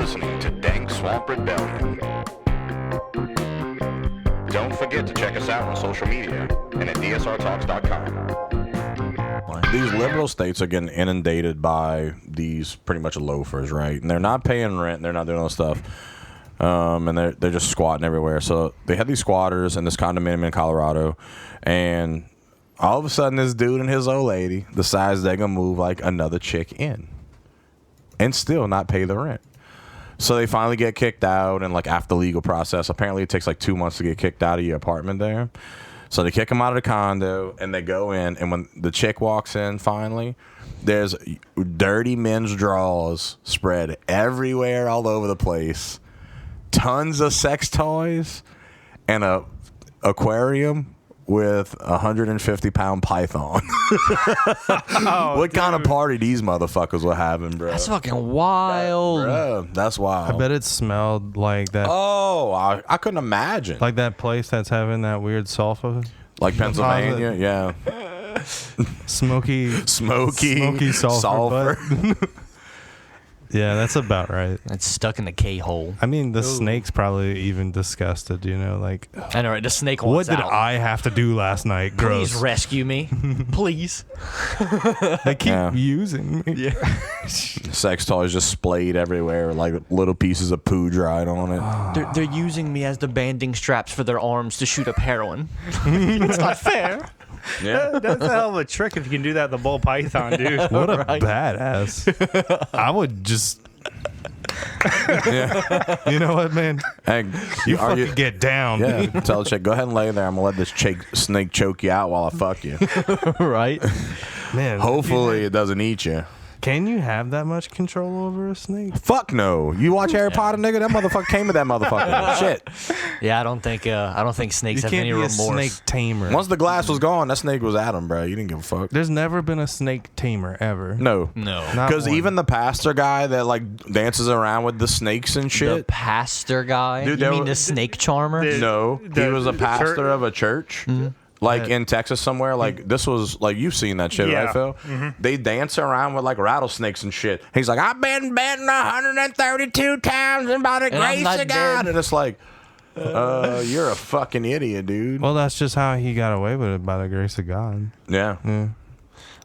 listening to Dank Swamp Rebellion. Don't forget to check us out on social media and at dsrtalks.com. These liberal states are getting inundated by these pretty much loafers, right? And they're not paying rent. They're not doing all this stuff. And they're just squatting everywhere. So they had these squatters in this condominium in Colorado. And all of a sudden, this dude and his old lady decides they're going to move like another chick in and still not pay the rent. So they finally get kicked out, and like after the legal process, apparently it takes like 2 months to get kicked out of your apartment there. So they kick them out of the condo, and they go in, and when the chick walks in finally, there's dirty men's drawers spread everywhere all over the place, tons of sex toys, and a aquarium with a 150-pound python. What kind of party these motherfuckers were having, bro? That's fucking wild. That's wild. I bet it smelled like that. Oh, I couldn't imagine. Like that place that's having that weird sulfur. Like Pennsylvania, yeah. Smoky sulfur. But yeah, that's about right. It's stuck in the K-hole. I mean, the snake's probably even disgusted, you know, like... I know, right? The snake what wants did out. I have to do last night? Gross. Please rescue me. Please. They keep using me. Yeah. Sex toys just splayed everywhere, like little pieces of poo dried on it. They're using me as the banding straps for their arms to shoot up heroin. It's not fair. Yeah. That's a hell of a trick if you can do that with the bull python, dude. What a badass. I would just... Yeah. You know what, man? Hey, You fucking get down. Yeah, tell the chick, go ahead and lay there. I'm going to let this snake choke you out while I fuck you. Right? Man, Hopefully it doesn't eat you. can you have that much control over a snake? Fuck no. You watch Harry Potter, nigga? That motherfucker came with that motherfucker. Shit. Yeah, I don't think snakes You have can't any be remorse. a snake tamer. Once the glass was gone, that snake was at him, bro. You didn't give a fuck. There's never been a snake tamer ever. No. No. Not Because one. even the pastor guy that like dances around with the snakes and The shit. pastor guy? Dude, you there mean was- the snake charmer? No, he was a pastor of a church. Like in Texas somewhere, like this was like you've seen that shit, Yeah. right, Phil? They dance around with like rattlesnakes and shit. He's like, I've been betting 132 times and by the And I'm grace not of God, dead. and it's like, you're a fucking idiot, dude. Well, that's just how he got away with it by the grace of God. Yeah. Yeah.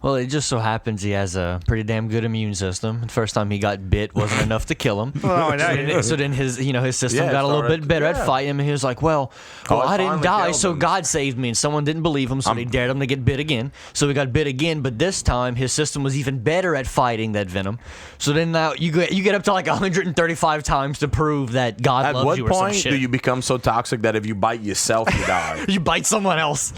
Well, it just so happens he has a pretty damn good immune system. The first time he got bit wasn't enough to kill him. Well, no, So then his system Yeah, got a little started- bit better at yeah. fighting him, and he was like, well, it I didn't finally die, killed so him. God saved me, and someone didn't believe him, so they dared him to get bit again. So he got bit again, but this time his system was even better at fighting that venom. So then now you get up to like 135 times to prove that God At loves what you or some point shit. do you become so toxic that if you bite yourself, you die? You bite someone else.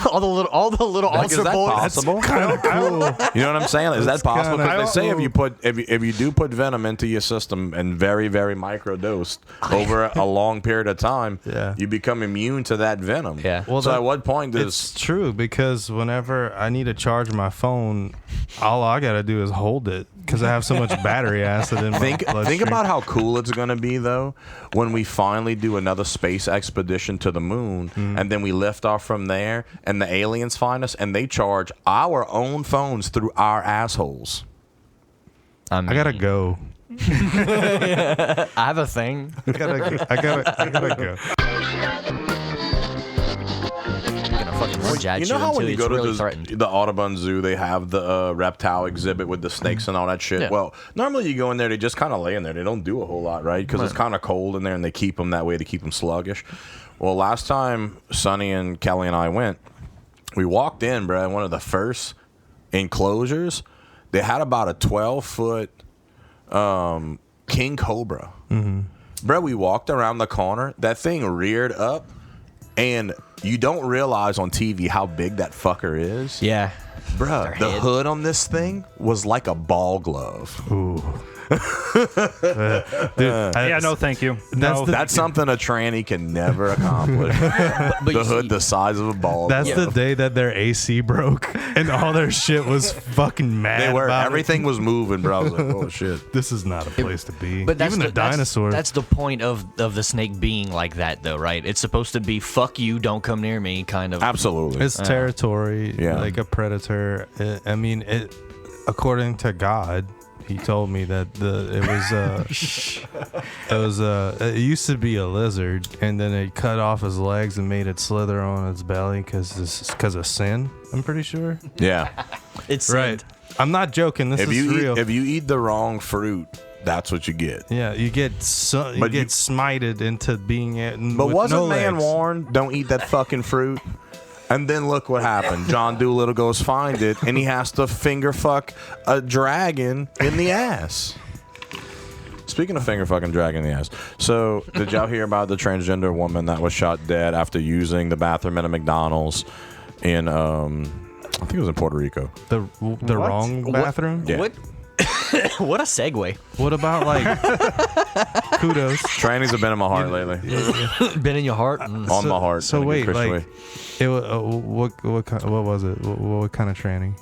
all the little Like, altar is that boys. possible? Kind of cool. You know what I'm saying? Is that possible? kinda Because they say cool. if you do put venom into your system and very, very microdosed over a long period of time, Yeah. you become immune to that venom. Yeah. Well, so that- at what point It's does true because whenever I need to charge my phone, all I gotta do is hold it because I have so much battery acid in my think bloodstream. about how cool it's gonna be though when we finally do another space expedition to the moon and then we lift off from there and the aliens find us and they charge our own phones through our assholes. I mean, I gotta go. I have a thing. I gotta go. Gonna fucking rage at You know how until when you it's go to really the threatened. Audubon Zoo, they have the reptile exhibit with the snakes and all that shit? Yeah. Well, normally you go in there, they just kind of lay in there. They don't do a whole lot, right? Because it's kind of cold in there, and they keep them that way to keep them sluggish. Well, last time Sonny and Kelly and I went, we walked in, bro, in one of the first enclosures. They had about a 12-foot king cobra. Bro, we walked around the corner. That thing reared up. And you don't realize on TV how big that fucker is. Yeah. Bruh, the head. hood on this thing was like a ball glove. Ooh. Dude, yeah, no, thank you. That's No, the- That's something a tranny can never accomplish. But The you hood see- the size of a ball That's glove. the day that their AC broke and all their shit was fucking mad. They were. about Everything was moving, bro. I was like, oh, shit. it. This is not a place to be. But that's Even the dinosaurs. That's the point of the snake being like that, though, right? It's supposed to be "fuck you, don't come near me" kind of. Absolutely. It's territory, Yeah. like a predator. I mean, according to God, he told me that it used to be a lizard, and then they cut off his legs and made it slither on its belly because of sin. I'm pretty sure. Yeah. It's Right. I'm not joking. This If is you real. if you eat the wrong fruit, that's what you get. Yeah, you get smited into being it. But wasn't no man legs. warned? Don't eat that fucking fruit. And then look what happened. John Doolittle goes find it, and he has to finger fuck a dragon in the ass. Speaking of finger fucking dragon in the ass, so did y'all hear about the transgender woman that was shot dead after using the bathroom at a McDonald's in I think it was in Puerto Rico. The wrong bathroom? Yeah. What? What a segue. What about like kudos? Trainings have been in my heart lately. Been in your heart? Mm. On my heart. So in a good wait, Christian like, way. it was what was it? What kind of training?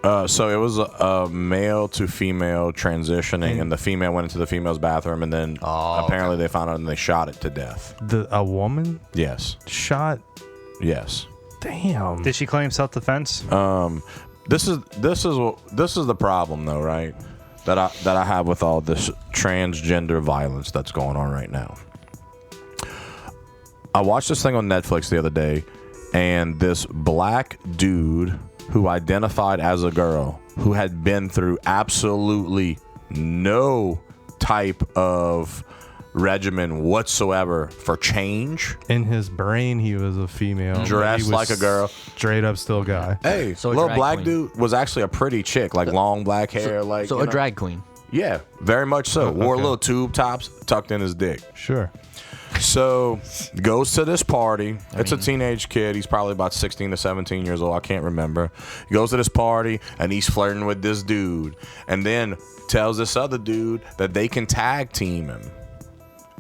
So it was a male to female transitioning, and the female went into the female's bathroom, and then apparently they found out and they shot it to death. A woman Yes. shot. Yes. Damn. Did she claim self-defense? This is the problem though, right? That I have with all this transgender violence that's going on right now. I watched this thing on Netflix the other day, and this black dude who identified as a girl, who had been through absolutely no type of regimen whatsoever for change. In his brain, he was a female. but Dressed he was like a girl. Straight up still guy. Hey, So a little drag black queen. dude was actually a pretty chick, like long black hair, like So you a know. drag queen. Yeah, very much so. Wore okay. little tube tops tucked in his dick. Sure. So goes to this party. It's a teenage kid. He's probably about 16 to 17 years old. I can't remember. He goes to this party and he's flirting with this dude, and then tells this other dude that they can tag team him.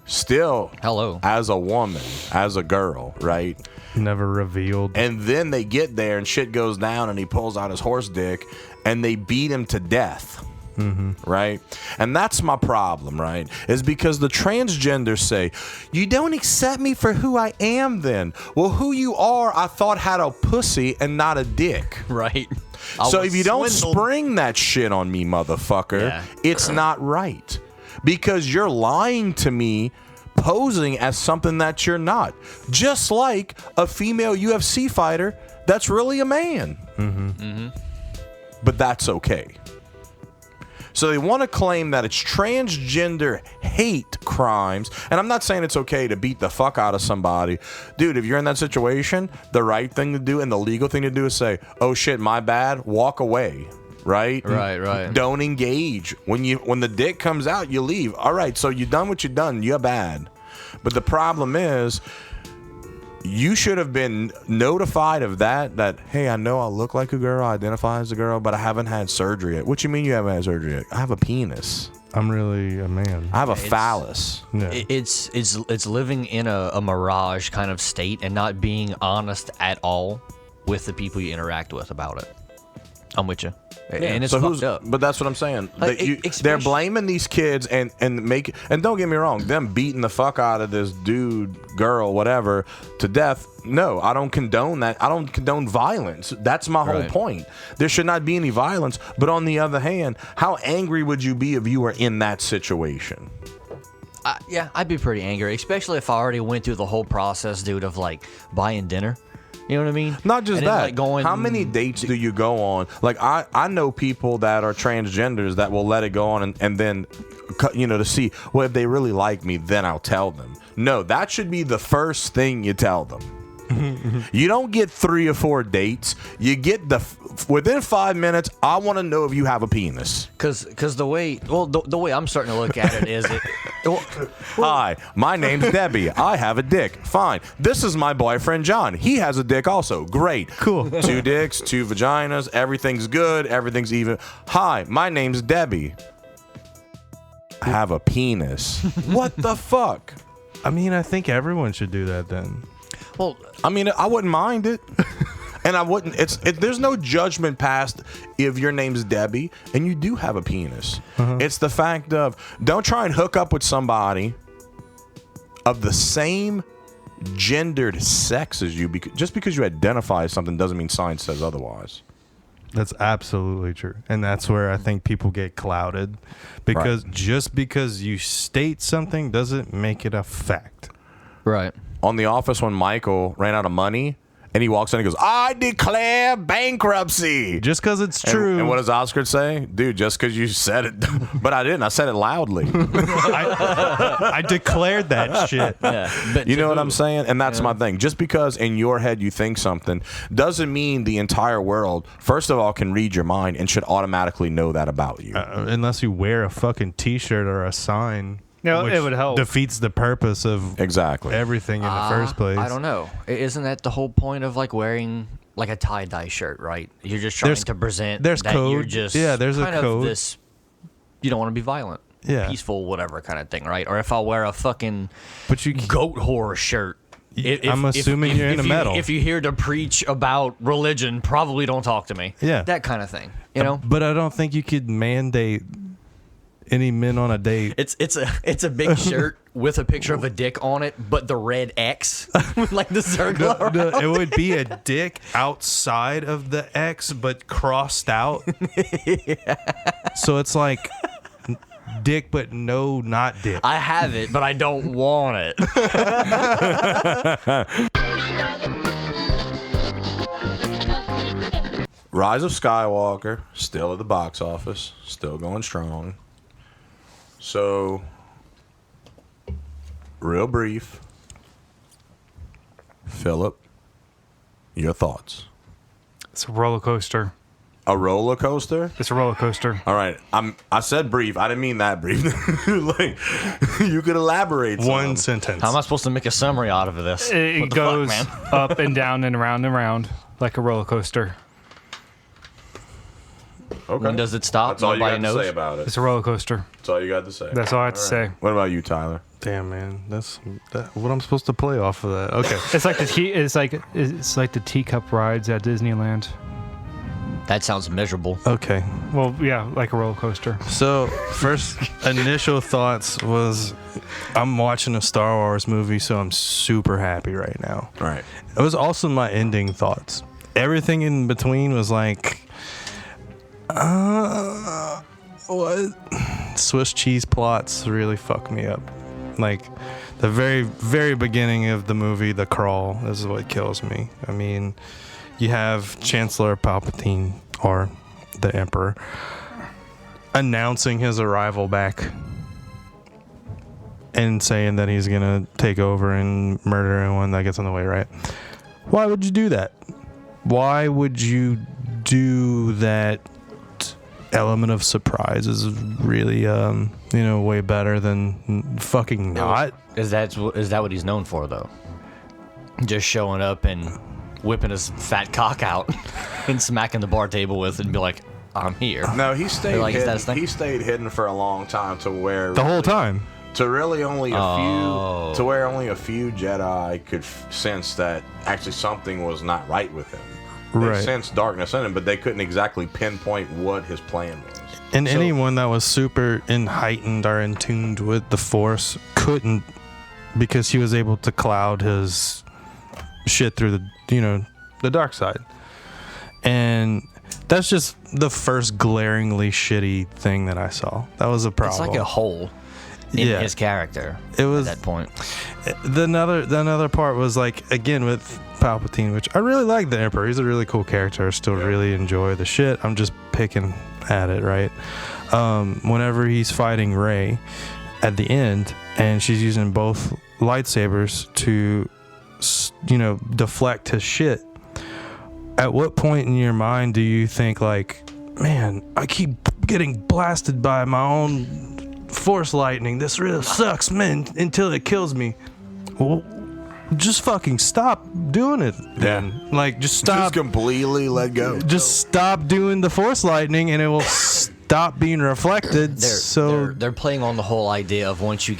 Still, Hello. as a woman, as a girl, right? Never revealed. And then they get there and shit goes down, and he pulls out his horse dick and they beat him to death. Right? And that's my problem, right? Is because the transgenders say, you don't accept me for who I am then. Well, who you are, I thought had a pussy and not a dick. Right. So if you don't spring that shit on me, motherfucker, Yeah. it's not right. Because you're lying to me, posing as something that you're not. Just like a female UFC fighter that's really a man. But that's okay. So they want to claim that it's transgender hate crimes. And I'm not saying it's okay to beat the fuck out of somebody. Dude, if you're in that situation, the right thing to do and the legal thing to do is say, oh shit, my bad, walk away. Right? Right. Don't engage. When the dick comes out, you leave. All right, so you done what you done. You're bad. But the problem is, you should have been notified of that, hey, I know I look like a girl, I identify as a girl, but I haven't had surgery yet. What you mean you haven't had surgery yet? I have a penis. I'm really a man. I have a phallus. Yeah. It's living in a mirage kind of state and not being honest at all with the people you interact with about it. I'm with you. And it's So fucked up. But that's what I'm saying. Like, They're especially- blaming these kids and don't get me wrong, them beating the fuck out of this dude, girl, whatever, to death. No, I don't condone that. I don't condone violence. That's my whole Right. point. There should not be any violence. But on the other hand, how angry would you be if you were in that situation? Yeah, I'd be pretty angry, especially if I already went through the whole process, dude, of like buying dinner. You know what I mean? Not just And then, that. like, going, How many dates do you go on? Like I know people that are transgenders that will let it go on and then, to see, well, if they really like me, then I'll tell them. No, that should be the first thing you tell them. You don't get 3 or 4 dates. You get within 5 minutes. I want to know if you have a penis. Cause the way the way I'm starting to look at it is Hi, my name's Debbie. I have a dick. Fine. This is my boyfriend John. He has a dick also. Great. Cool. 2 dicks, 2 vaginas. Everything's good. Everything's even. Hi, my name's Debbie. I have a penis. What the fuck? I mean, I think everyone should do that then. well, I mean, I wouldn't mind it. And I wouldn't. There's no judgment passed if your name's Debbie and you do have a penis. It's the fact of, don't try and hook up with somebody of the same gendered sex as you. Just because you identify as something doesn't mean science says otherwise. That's absolutely true. And that's where I think people get clouded. Because just because you state something doesn't make it a fact. Right. On The Office, when Michael ran out of money, and he walks in and goes, I declare bankruptcy. Just because it's true. And what does Oscar say? Dude, just because you said it. But I didn't. I said it loudly. I declared that shit. Yeah. But You know what I'm saying? And that's my thing. Just because in your head you think something doesn't mean the entire world, first of all, can read your mind and should automatically know that about you. Unless you wear a fucking T-shirt or a sign. No, which it would help. Defeats the purpose of Exactly. everything in the first place. I don't know. Isn't that the whole point of like wearing like a tie-dye shirt, right? You're just trying to present there's that you're code. just Yeah, there's a kind of code. this, you don't want to be violent. Yeah. Peaceful, whatever kind of thing, right? Or if I wear a fucking But you goat horror shirt. I'm assuming you're into metal. If you're here to preach about religion, probably don't talk to me. Yeah. That kind of thing, you know? But I don't think you could mandate any men on a date. It's a big shirt with a picture of a dick on it, but the red X with like the circle around. No, it would be a dick outside of the X, but crossed out. So it's like dick, but no, not dick. I have it, but I don't want it. Rise of Skywalker, still at the box office, still going strong. So, real brief, Philip, your thoughts? It's a roller coaster. A roller coaster? It's a roller coaster. All right, I said brief. I didn't mean that brief. Like, you could elaborate. One some. sentence. How am I supposed to make a summary out of this? It What the goes fuck, man? up and down and around like a roller coaster. Okay. When does it stop? That's all you Nobody got knows. to say about it. It's a roller coaster. That's all you got to say. That's all I have to say. What about you, Tyler? Damn, man, what I'm supposed to play off of that. Okay. It's like the teacup rides at Disneyland. That sounds miserable. Okay. Well, yeah, like a roller coaster. So, first initial thoughts was I'm watching a Star Wars movie, so I'm super happy right now. All right. It was also my ending thoughts. Everything in between was like, what? Swiss cheese plots really fuck me up. Like, the very, very beginning of the movie, the crawl, is what kills me. I mean, you have Chancellor Palpatine, or the Emperor, announcing his arrival back and saying that he's gonna take over and murder anyone that gets in the way, right? Why would you do that? Why would you do that? Element of surprise is really way better than fucking not. Is that what he's known for, though? Just showing up and whipping his fat cock out and smacking the bar table with it and be like, I'm here. No, he stayed Like, is that his hidden. thing? He stayed hidden for a long time to where The whole time. to really only a Oh. few to where only a few Jedi could sense that actually something was not right with him. They Right. sensed darkness in him, but they couldn't exactly pinpoint what his plan was. And So- anyone that was super heightened or in tuned with the Force couldn't, because he was able to cloud his shit through the dark side. And that's just the first glaringly shitty thing that I saw. That was a It's problem. like a hole in Yeah. his character It was at that point. the another part was like, again, with Palpatine, which I really like the Emperor. He's a really cool character. I still really enjoy the shit. I'm just picking at it, right? Whenever he's fighting Rey at the end and she's using both lightsabers to deflect his shit, at what point in your mind do you think like, man, I keep getting blasted by my own force lightning, this really sucks, man, until it kills me? Well, just fucking stop doing it then. Like, just stop. Just completely let go. Just stop doing the force lightning and it will stop being reflected. They're playing on the whole idea of once you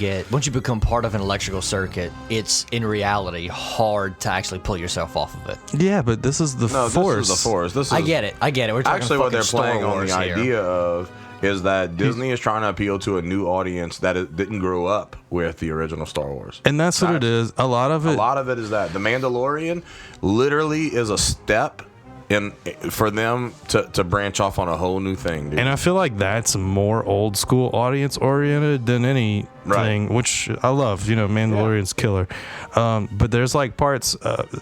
become part of an electrical circuit, it's in reality hard to actually pull yourself off of it. Yeah, but this is the No, force. this is the Force. This is I get it. We're talking actually what fucking they're playing Star on Wars the here. idea of is that Disney is trying to appeal to a new audience that didn't grow up with the original Star Wars. And that's what it is. A lot of A it. lot of it is that The Mandalorian literally is a step and for them to branch off on a whole new thing, dude. And I feel like that's more old school audience oriented than anything, which I love. You know, Mandalorian's killer. But there's like parts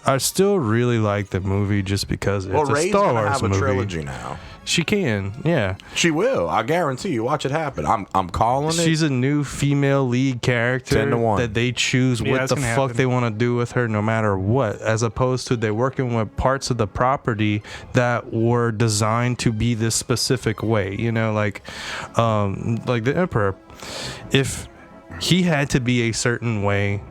I still really like the movie just because it's a Rey's Star gonna Wars have a movie. trilogy now. She can, yeah. She will. I guarantee you. Watch it happen. I'm calling it. She's a new female lead character 10-1. that they choose what that's the gonna fuck happen. they want to do with her no matter what, as opposed to they're working with parts of the property that were designed to be this specific way. You know, like the Emperor, if he had to be a certain way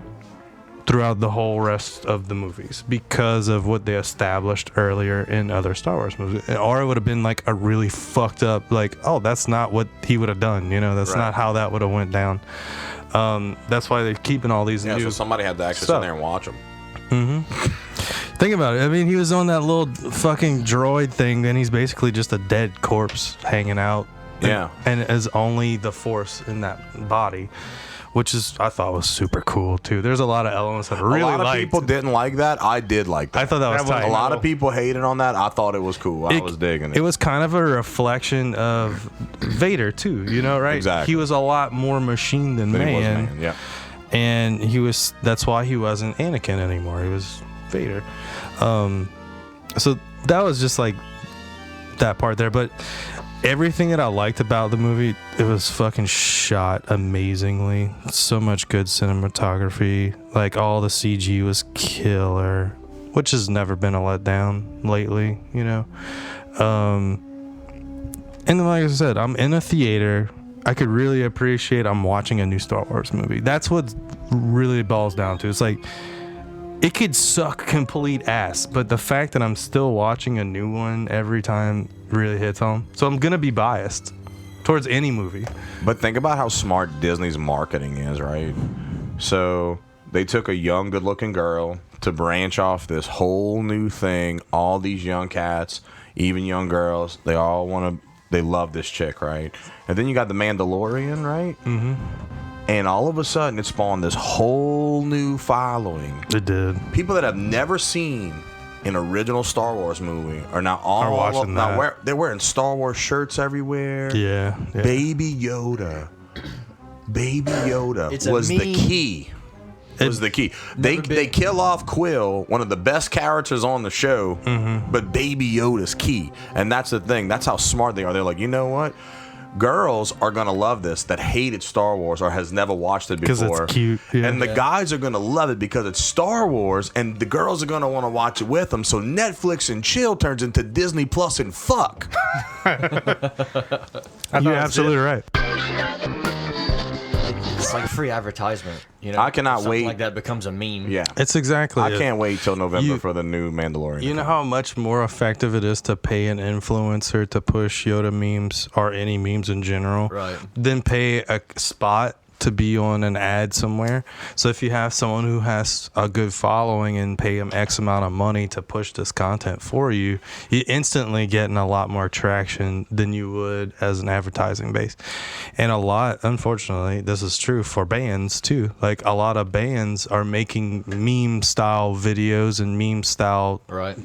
throughout the whole rest of the movies because of what they established earlier in other Star Wars movies. Or it would have been like a really fucked up, like, oh, that's not what he would have done. You know, that's not how that would have went down. That's why they're keeping all these new so somebody had to actually sit there and watch them. Think about it. I mean, he was on that little fucking droid thing, and he's basically just a dead corpse hanging out. Yeah. And is only the Force in that body, which is I thought was super cool too. There's a lot of elements that I really a lot of liked. people didn't like that. I did like that. I thought that was tight. A lot of people hated on that. I thought it was cool. I was digging it. It was kind of a reflection of Vader too, you know, right? Exactly. He was a lot more machine than Then he was man. man. Yeah. And that's why he wasn't Anakin anymore. He was Vader. So that was just like that part there. But everything that I liked about the movie, it was fucking shot amazingly. So much good cinematography. Like all the CG was killer, which has never been a letdown lately, you know. And then, like I said, I'm in a theater. I could really appreciate I'm watching a new Star Wars movie. That's what really boils down to. It's like, it could suck complete ass, but the fact that I'm still watching a new one every time really hits home. So I'm going to be biased towards any movie. But think about how smart Disney's marketing is, right? So they took a young, good-looking girl to branch off this whole new thing. All these young cats, even young girls, they love this chick, right? And then you got the Mandalorian, right? Mm-hmm. And all of a sudden, it spawned this whole new following. It did. People that have never seen an original Star Wars movie are now watching that. They're wearing Star Wars shirts everywhere. Yeah. Baby Yoda. It's was a the meme. key. Was the key. They kill off Quill, one of the best characters on the show, but Baby Yoda's key. And that's the thing. That's how smart they are. They're like, you know what? Girls are going to love this that hated Star Wars or has never watched it before. Because it's cute. Yeah. And the guys are going to love it because it's Star Wars, and the girls are going to want to watch it with them. So Netflix and chill turns into Disney Plus and fuck. You're absolutely right. It's like free advertisement. You know, I cannot Something wait. like that becomes a meme. Yeah. It's exactly I it. can't wait till November for the new Mandalorian. You know how much more effective it is to pay an influencer to push Yoda memes or any memes in general, Right. than pay a spot to be on an ad somewhere. So if you have someone who has a good following and pay them X amount of money to push this content for you, you're instantly getting a lot more traction than you would as an advertising base. And unfortunately, this is true for bands too. Like a lot of bands are making meme style videos and meme style Right.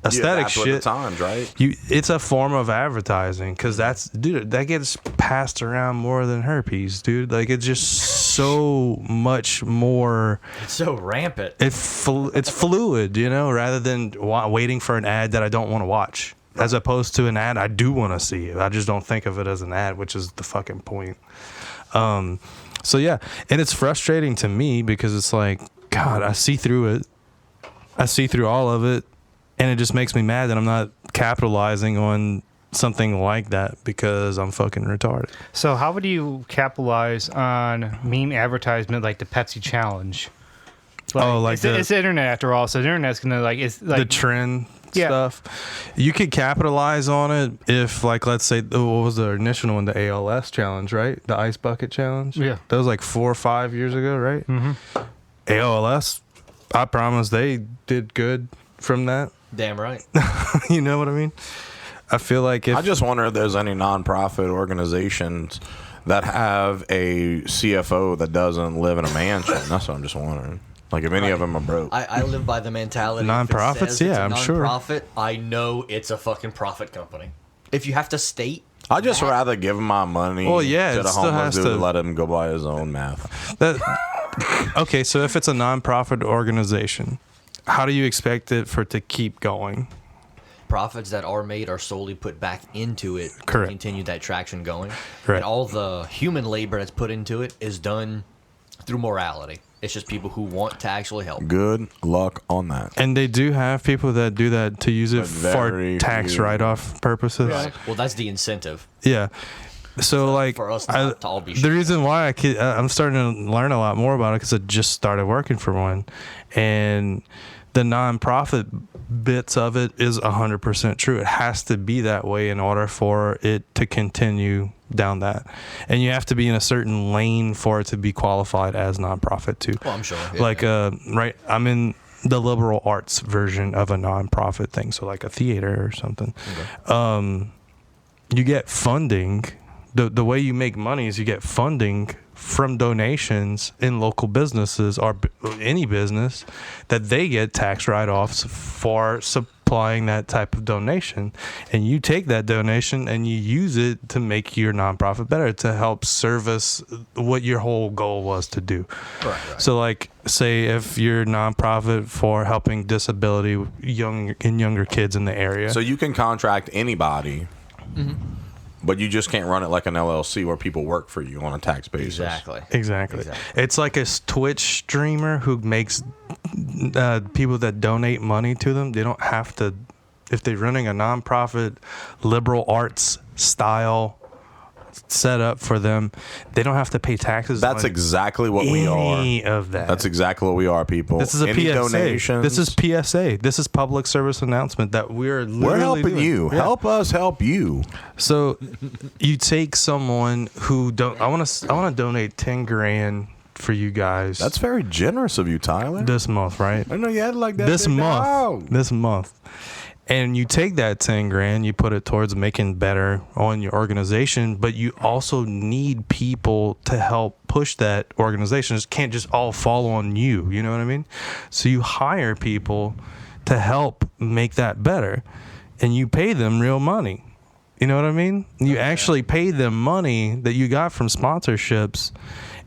aesthetic that's what shit. the times, right? It's a form of advertising because that gets passed around more than herpes, dude. Like it's just so much more. It's so rampant. It's fluid, you know, rather than waiting for an ad that I don't want to watch, as opposed to an ad I do want to see. I just don't think of it as an ad, which is the fucking point. So yeah, and it's frustrating to me because it's like, God, I see through it. I see through all of it. And it just makes me mad that I'm not capitalizing on something like that because I'm fucking retarded. So how would you capitalize on meme advertisement like the Pepsi challenge? It's the internet after all, so the internet's gonna The trend stuff. You could capitalize on it if, like, let's say, what was the initial one, the ALS challenge, right? The ice bucket challenge. Yeah, that was like 4 or 5 years ago, right? Mm-hmm. ALS, I promise they did good from that. Damn right. You know what I mean? I feel like I just wonder if there's any nonprofit organizations that have a CFO that doesn't live in a mansion. That's what I'm just wondering. Like if any of them are broke. I live by the mentality. Non-profits, yeah, I'm sure. Non-profit, I know it's a fucking profit company. If you have to state, I'd just rather give him my money Well, yeah, to it the still homeless has dude to- and let him go by his own math. Okay, so if it's a non-profit organization, how do you expect it for it to keep going? profits that are made are solely put back into it Correct. to continue that traction going. Correct. And all the human labor that's put into it is done through morality. It's just people who want to actually help. Good luck on that. And they do have people that do that to use it But for very tax few. write-off purposes. Right. Well, that's the incentive. Yeah. So like, for us not to all be the reason why I'm starting to learn a lot more about it because I just started working for one, and the nonprofit bits of it is 100% true. It has to be that way in order for it to continue down that, and you have to be in a certain lane for it to be qualified as nonprofit too. Well, I'm sure. Yeah, Like right, I'm in the liberal arts version of a nonprofit thing, so like a theater or something. Okay. You get funding. The way you make money is you get funding from donations in local businesses or any business that they get tax write-offs for supplying that type of donation, and you take that donation and you use it to make your nonprofit better, to help service what your whole goal was to do. Right. So like, say if you're nonprofit for helping disability younger kids in the area. So you can contract anybody, but you just can't run it like an LLC where people work for you on a tax basis. Exactly. It's like a Twitch streamer who makes people that donate money to them. They don't have to, if they're running a nonprofit liberal arts style set up for them, they don't have to pay taxes. That's on exactly what we are. any of that. That's exactly what we are, people. This is a Any PSA. donations? This is PSA. This is public service announcement that we're literally We're helping doing. you. Yeah. Help us help you. So you take someone who don't. I want to donate 10 grand for you guys. That's very generous of you, Tyler. this month, right? I didn't know you had like that. This big month. dog. This month. And you take that 10 grand, you put it towards making better on your organization, but you also need people to help push that organization. It can't just all fall on you. You know what I mean? So you hire people to help make that better, and you pay them real money. You know what I mean? You actually pay them money that you got from sponsorships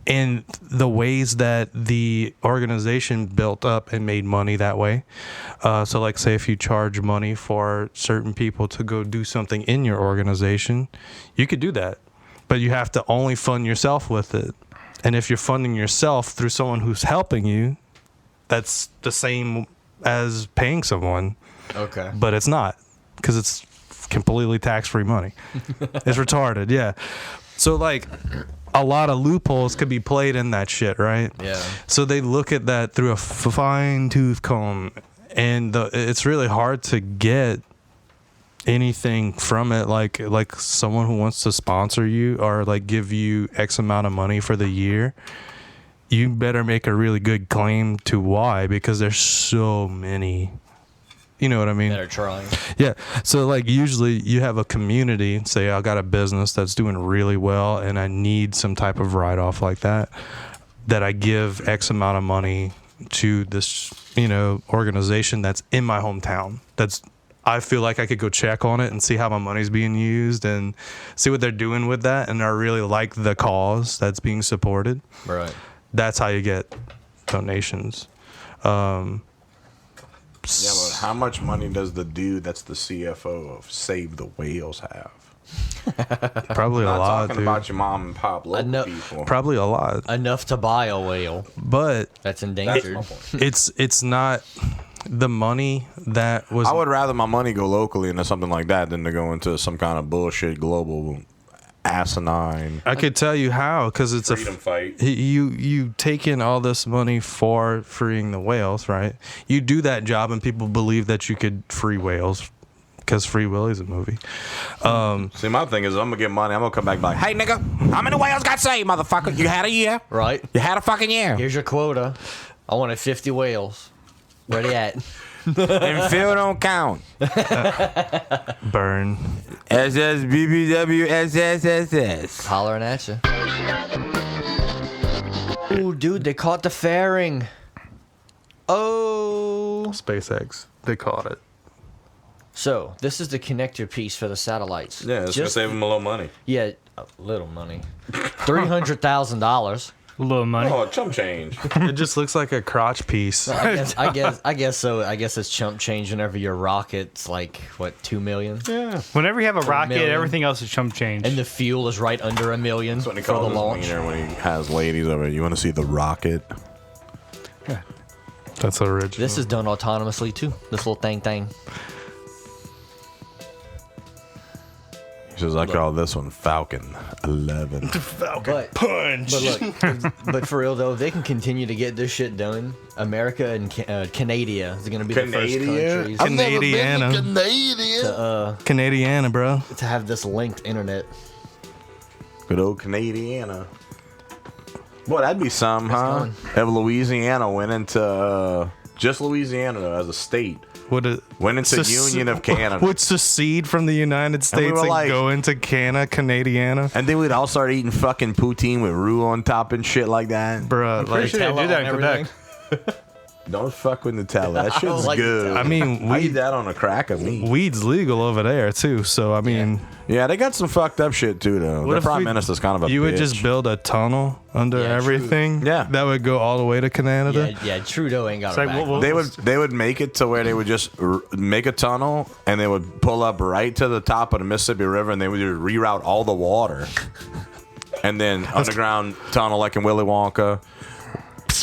and the ways that the organization built up and made money that way. So like, say if you charge money for certain people to go do something in your organization, you could do that, but you have to only fund yourself with it. And if you're funding yourself through someone who's helping you, that's the same as paying someone, Okay. but it's not, because it's completely tax-free money. It's retarded. Yeah. So like, a lot of loopholes could be played in that shit, right? Yeah. So they look at that through a fine-tooth comb, and it's really hard to get anything from it. Like someone who wants to sponsor you or like give you X amount of money for the year, you better make a really good claim to why, because there's so many. You know what I mean? That are trying. Yeah. So like, usually you have a community, say I got a business that's doing really well and I need some type of write-off like that I give X amount of money to this, organization that's in my hometown. I feel like I could go check on it and see how my money's being used and see what they're doing with that, and I really like the cause that's being supported. Right. That's how you get donations. Yeah, but how much money does the dude that's the CFO of Save the Whales have? Probably a Not lot, talking dude. about your mom and pop local know- people. Probably a lot. Enough to buy a whale But that's That's endangered. my point. it's not the money that was. I would rather my money go locally into something like that than to go into some kind of bullshit global asinine I could tell you how, because it's freedom fight. you take in all this money for freeing the whales, right? You do that job, and people believe that you could free whales because Free Willy's a movie. See, my thing is, I'm gonna get money. I'm gonna come back like, hey, nigga, how many whales got saved, motherfucker? You had a year. Right. You had a fucking year. Here's your quota. I wanted 50 whales. Where they at? And Phil don't count. Burn. SSBBWSSSS. Hollering at you. Ooh, dude, they caught the fairing. Oh. SpaceX. They caught it. So this is the connector piece for the satellites. Yeah, it's gonna save them a little money. Yeah, a little money. $300,000. A little money. Oh, chump change. It just looks like a crotch piece. I guess so. I guess it's chump change whenever your rocket's like what, 2 million, Yeah. Whenever you have a rocket, million. everything else is chump change. and the fuel is right under $1 million That's what he for the calls his launch. wiener when he has ladies over. You want to see the rocket? That's original. This is done autonomously too. This little thing. He says, I call this one Falcon 11. But look, but for real though, if they can continue to get this shit done, America and Canada is going to be the first countries Canadiana, bro. to have this linked internet. Good old Canadiana. Boy, that'd be some, huh? gone. If Louisiana went into just Louisiana though, as a state, Would it went into Union of Canada, would secede from the United States were and like- go into Canadiana? and then we'd all start eating fucking poutine with roux on top and shit like that. Bruh, Pretty like, sure they do that in and Quebec. Don't fuck with Nutella. That shit's like good. I mean, I eat that on a crack of meat. weed's legal over there too. So I mean, Yeah, they got some fucked up shit too, though. What The if prime we- minister's kind of a you would bitch. just build a tunnel under Yeah, true. everything. Yeah. that would go all the way to Canada. Yeah, Trudeau ain't got It's a like, back. well, They would make it to where they would just make a tunnel and they would pull up right to the top of the Mississippi River and they would just reroute all the water. And then underground tunnel like in Willy Wonka.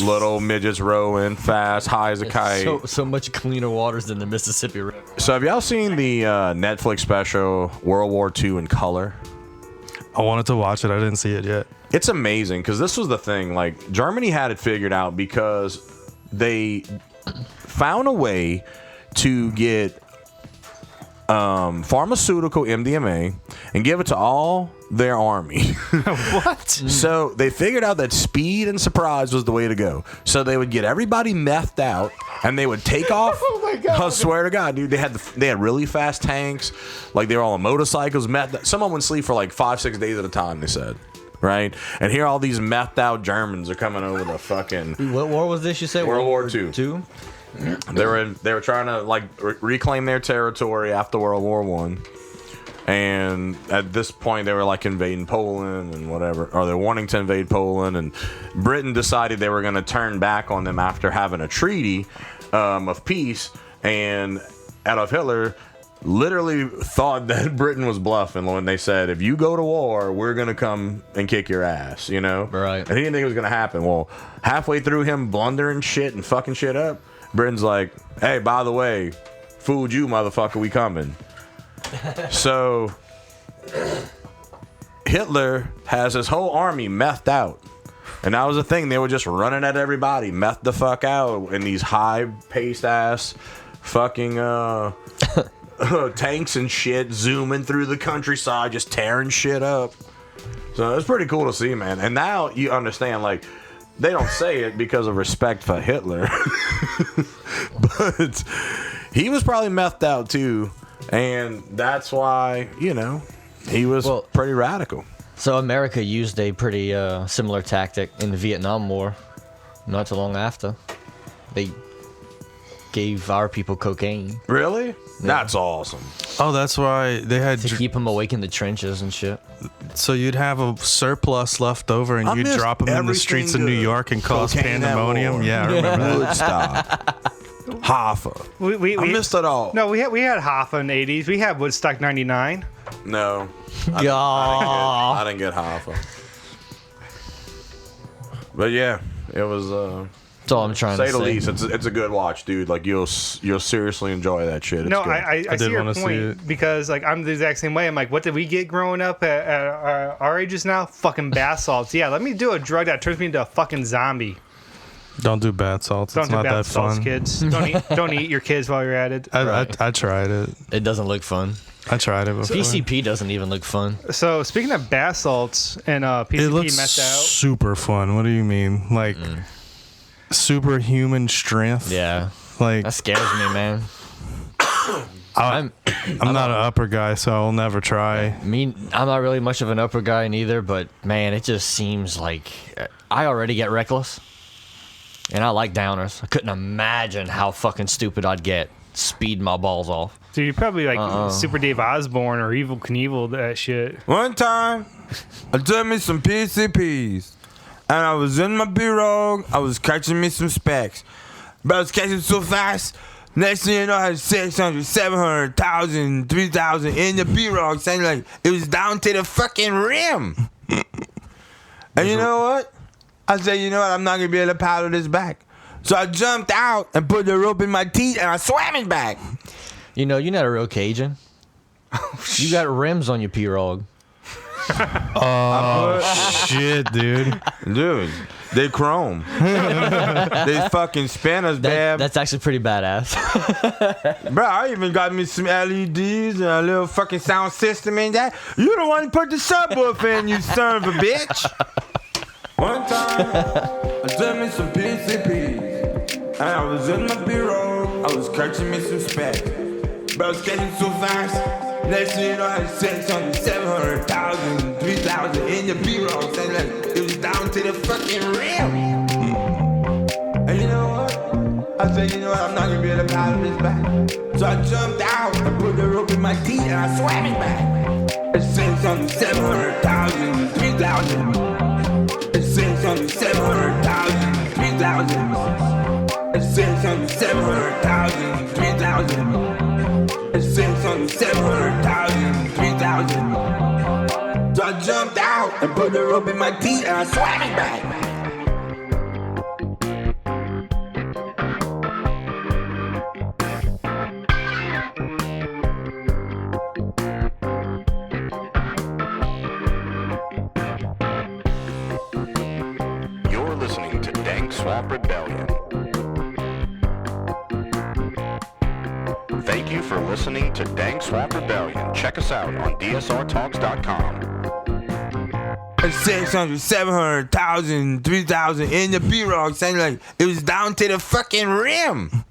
Little midgets rowing fast, high as a kite. So much cleaner waters than the Mississippi River. So have y'all seen the Netflix special World War II in color? I wanted to watch it. I didn't see it yet. It's amazing because this was the thing. Like Germany had it figured out because they found a way to get pharmaceutical MDMA and give it to all their army. what? So they figured out that speed and surprise was the way to go. So they would get everybody methed out, and they would take off. Oh my god! I swear to God, dude, they had really fast tanks, like they were all on motorcycles. Someone would sleep for like 5-6 days at a time. They said, right? And here all these methed out Germans are coming over the fucking What war was this? You said World War II. II? They were trying to like reclaim their territory after World War One. And at this point, they were like invading Poland and whatever, or they're wanting to invade Poland. And Britain decided they were going to turn back on them after having a treaty of peace. And Adolf Hitler literally thought that Britain was bluffing when they said, if you go to war, we're going to come and kick your ass, you know? Right. And he didn't think it was going to happen. Well, halfway through him blundering shit and fucking shit up, Britain's like, hey, by the way, fooled you, motherfucker, we coming. So Hitler has his whole army methed out. And that was the thing. They were just running at everybody, methed the fuck out in these high-paced ass fucking tanks and shit, zooming through the countryside, just tearing shit up. So it's pretty cool to see, man. And now you understand, like, they don't say it because of respect for Hitler. But he was probably methed out too. And that's why, you know, he was pretty radical. So America used a pretty similar tactic in the Vietnam War. Not too long after, they gave our people cocaine Really? That's awesome. Oh, that's why they had. to keep them awake in the trenches and shit. So you'd have a surplus left over, and I you'd missed drop them in the streets of everything New good. York and cause Cocaine at pandemonium. war. Yeah, I remember that. Woodstock. Hoffa. I missed it all. No, we had Hoffa in the 80s. We had Woodstock 99. No. God. I didn't get Hoffa. But yeah, it was That's all I'm trying say to the say. least. It's a good watch, dude. Like you'll seriously enjoy that shit. It's No, good. I did see your wanna see point it. because like I'm the exact same way. I'm like, what did we get growing up at our ages now? Fucking bath salts. Yeah, let me do a drug that turns me into a fucking zombie. Don't do bath salts. Don't It's do not that bath salts, fun. kids. Don't eat your kids while you're at it. I tried it. It doesn't look fun. I tried it before. PCP doesn't even look fun. So speaking of bath salts and It PCP looks messed out. super fun. What do you mean? Like superhuman strength? Yeah, Like that scares me, man. I'm not an upper guy, so I'll never try. I'm not really much of an upper guy neither, but man, it just seems like I already get reckless. And I like downers. I couldn't imagine how fucking stupid I'd get. Speed my balls off. So you're probably like Super Dave Osborne or Evil Knievel that shit. One time, I took me some PCPs, and I was in my B-roll. I was catching me some specs, but I was catching so fast. Next thing you know, I had 600, 700,000, 3,000 in the B-roll, saying like it was down to the fucking rim. And you know what? I said, you know what? I'm not gonna be able to paddle this back. So I jumped out and put the rope in my teeth, and I swam it back. You know, you're not a real Cajun. You got rims on your pirogue. Oh, shit, dude. Dude, they chrome. They fucking spinners, babe. That's actually pretty badass. Bro, I even got me some LEDs and a little fucking sound system in that. You the one who put the subwoofer in, you son of a bitch. One time, I took me some PCPs, and I was in my bureau. I was catching me some specs, but I was catching so fast. Next thing you know, I had 600, 700,000, 3,000 in the bureau, saying like it was down to the fucking rim. And you know what? I said, you know what? I'm not gonna be able to paddle this back. So I jumped out and put the rope in my teeth, and I swam it back. It's 600, 700,000, 3,000. 600, 700,000, 3,000. 600, 700,000, 3,000. 600, 700,000, 3,000. So I jumped out and put the rope in my teeth, and I swam it back. Listening to Dank Swamp Rebellion. Thank you for listening to Dank Swamp Rebellion. Check us out on dsrtalks.com. 600, 700,000, 3,000 in the B-rock, saying like it was down to the fucking rim.